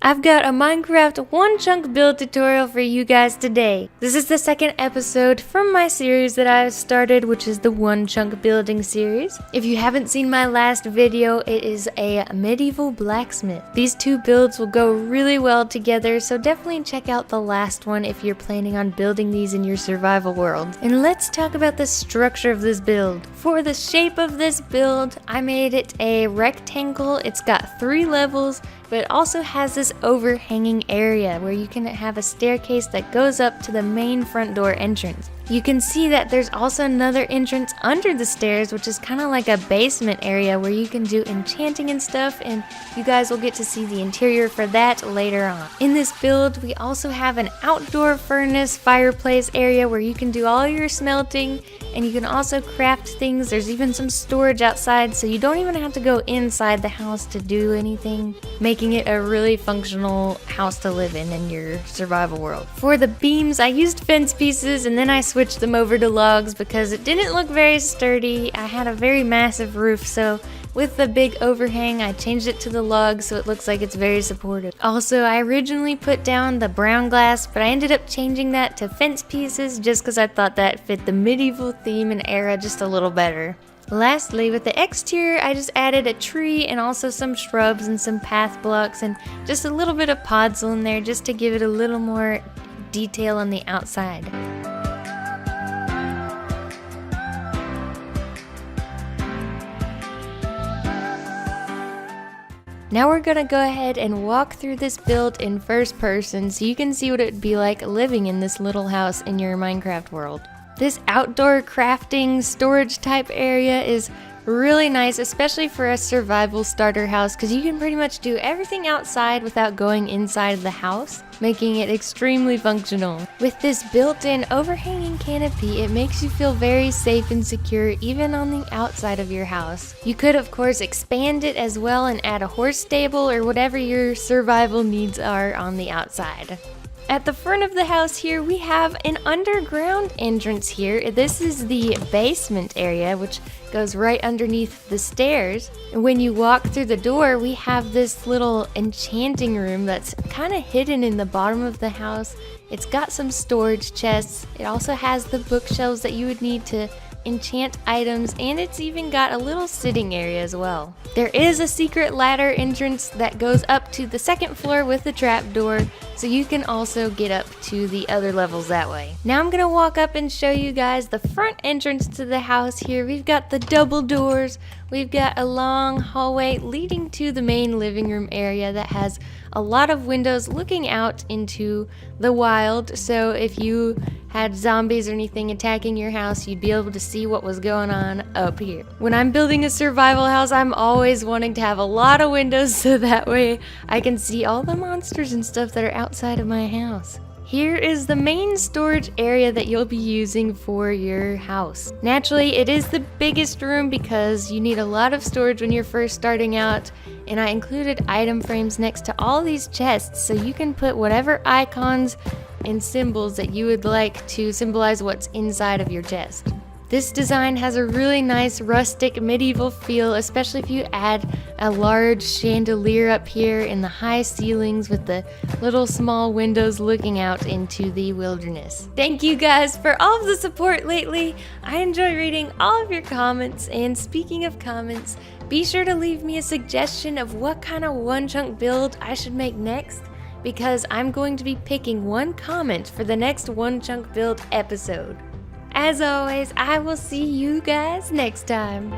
I've got a Minecraft one chunk build tutorial for you guys today. This is the second episode from my series that I've started, which is the one chunk building series. If you haven't seen my last video, it is a medieval blacksmith. These two builds will go really well together, so definitely check out the last one if you're planning on building these in your survival world. And let's talk about the structure of this build. For the shape of this build, I made it a rectangle. It's got 3 levels, but it also has this overhanging area where you can have a staircase that goes up to the main front door entrance. You can see that there's also another entrance under the stairs, which is kind of like a basement area where you can do enchanting and stuff, and you guys will get to see the interior for that later on. In this build, we also have an outdoor furnace fireplace area where you can do all your smelting, and you can also craft things. There's even some storage outside, so you don't even have to go inside the house to do anything, making it a really functional house to live in your survival world. For the beams, I used fence pieces, and then I switched them over to logs because it didn't look very sturdy. I had a very massive roof, so with the big overhang, I changed it to the logs so it looks like it's very supportive. Also, I originally put down the brown glass, but I ended up changing that to fence pieces just because I thought that fit the medieval theme and era just a little better. Lastly, with the exterior, I just added a tree and also some shrubs and some path blocks and just a little bit of podzol in there just to give it a little more detail on the outside. Now we're gonna go ahead and walk through this build in first person so you can see what it would be like living in this little house in your Minecraft world. This outdoor crafting storage type area is really nice, especially for a survival starter house, because you can pretty much do everything outside without going inside the house, making it extremely functional. With this built-in overhanging canopy, it makes you feel very safe and secure even on the outside of your house. You could of course expand it as well and add a horse stable or whatever your survival needs are on the outside. At the front of the house here, we have an underground entrance here. This is the basement area, which goes right underneath the stairs. And when you walk through the door, we have this little enchanting room that's kind of hidden in the bottom of the house. It's got some storage chests. It also has the bookshelves that you would need to enchant items, and it's even got a little sitting area as well. There is a secret ladder entrance that goes up to the second floor with a trapdoor, so you can also get up to the other levels that way. Now I'm gonna walk up and show you guys the front entrance to the house here. We've got the double doors. We've got a long hallway leading to the main living room area that has a lot of windows looking out into the wild, so if you had zombies or anything attacking your house, you'd be able to see what was going on up here. When I'm building a survival house, I'm always wanting to have a lot of windows so that way I can see all the monsters and stuff that are outside of my house. Here is the main storage area that you'll be using for your house. Naturally, it is the biggest room because you need a lot of storage when you're first starting out, and I included item frames next to all these chests so you can put whatever icons and symbols that you would like to symbolize what's inside of your chest. This design has a really nice rustic medieval feel, especially if you add a large chandelier up here in the high ceilings with the little small windows looking out into the wilderness. Thank you guys for all of the support lately. I enjoy reading all of your comments, and speaking of comments, be sure to leave me a suggestion of what kind of one chunk build I should make next, because I'm going to be picking one comment for the next one chunk build episode. As always, I will see you guys next time.